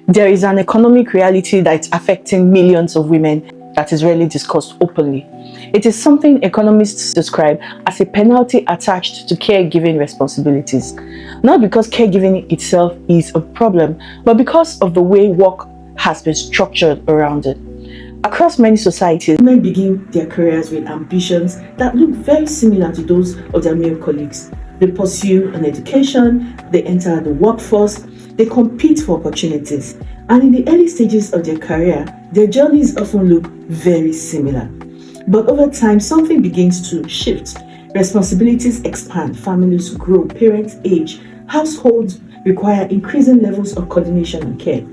There is an economic reality that's affecting millions of women that is rarely discussed openly. It is something economists describe as a penalty attached to caregiving responsibilities. Not because caregiving itself is a problem, but because of the way work has been structured around it. Across many societies, women begin their careers with ambitions that look very similar to those of their male colleagues. They pursue an education, they enter the workforce, they compete for opportunities, and in the early stages of their career, their journeys often look very similar. But over time, something begins to shift. Responsibilities expand, families grow, parents age, households require increasing levels of coordination and care.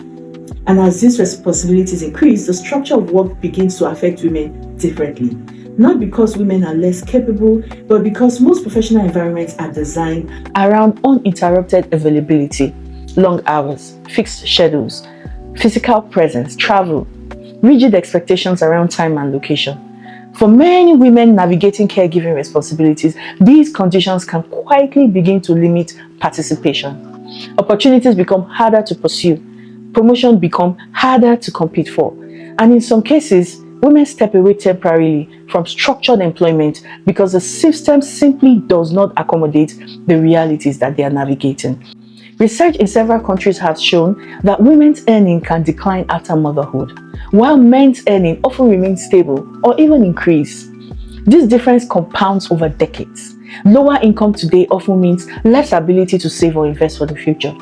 And as these responsibilities increase, the structure of work begins to affect women differently. Not because women are less capable, but because most professional environments are designed around uninterrupted availability, long hours, fixed schedules, physical presence, travel, rigid expectations around time and location. For many women navigating caregiving responsibilities, these conditions can quietly begin to limit participation. Opportunities become harder to pursue, promotion become harder to compete for, and in some cases, women step away temporarily from structured employment because the system simply does not accommodate the realities that they are navigating. Research in several countries has shown that women's earning can decline after motherhood, while men's earning often remains stable or even increase. This difference compounds over decades. Lower income today often means less ability to save or invest for the future.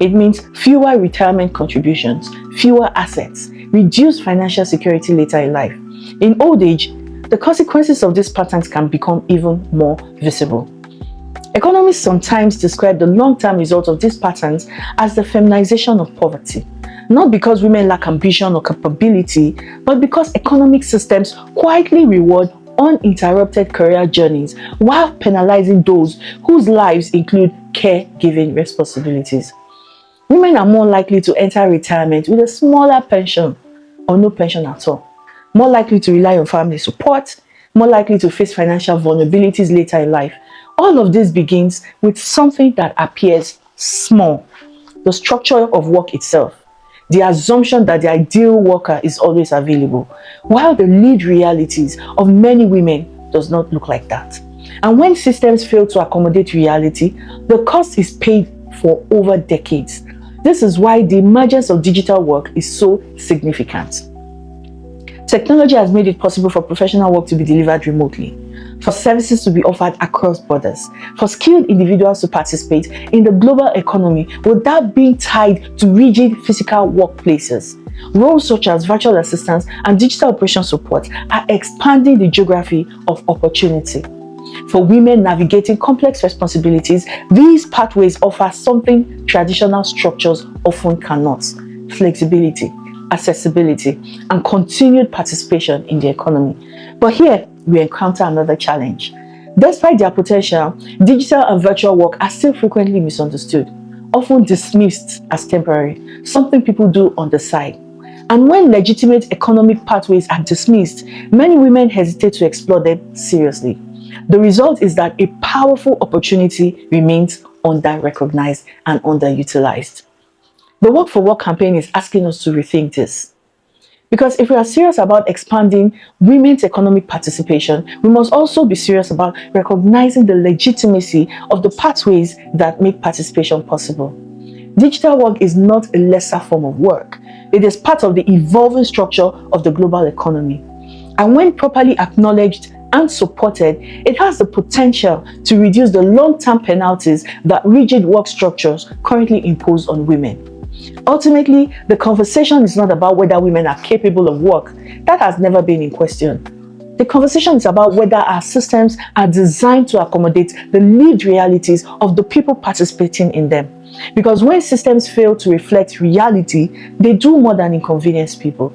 It means fewer retirement contributions, fewer assets, reduced financial security later in life. In old age, the consequences of these patterns can become even more visible. Economists sometimes describe the long-term result of these patterns as the feminization of poverty. Not because women lack ambition or capability, but because economic systems quietly reward uninterrupted career journeys while penalizing those whose lives include caregiving responsibilities. Women are more likely to enter retirement with a smaller pension or no pension at all, more likely to rely on family support, more likely to face financial vulnerabilities later in life. All of this begins with something that appears small: the structure of work itself, the assumption that the ideal worker is always available, while the lived realities of many women does not look like that. And when systems fail to accommodate reality, the cost is paid for over decades. This is why the emergence of digital work is so significant. Technology has made it possible for professional work to be delivered remotely, for services to be offered across borders, for skilled individuals to participate in the global economy without being tied to rigid physical workplaces. Roles such as virtual assistants and digital operation support are expanding the geography of opportunity. For women navigating complex responsibilities, these pathways offer something traditional structures often cannot: flexibility, accessibility, and continued participation in the economy. But here, we encounter another challenge. Despite their potential, digital and virtual work are still frequently misunderstood, often dismissed as temporary, something people do on the side. And when legitimate economic pathways are dismissed, many women hesitate to explore them seriously. The result is that a powerful opportunity remains under-recognized and underutilized. The Work for Work campaign is asking us to rethink this. Because if we are serious about expanding women's economic participation, we must also be serious about recognizing the legitimacy of the pathways that make participation possible. Digital work is not a lesser form of work. It is part of the evolving structure of the global economy. And when properly acknowledged and supported, it has the potential to reduce the long-term penalties that rigid work structures currently impose on women. Ultimately, the conversation is not about whether women are capable of work. That has never been in question. The conversation is about whether our systems are designed to accommodate the lived realities of the people participating in them. Because when systems fail to reflect reality, they do more than inconvenience people.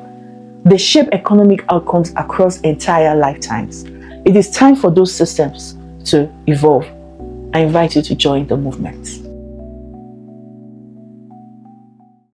They shape economic outcomes across entire lifetimes. It is time for those systems to evolve. I invite you to join the movement.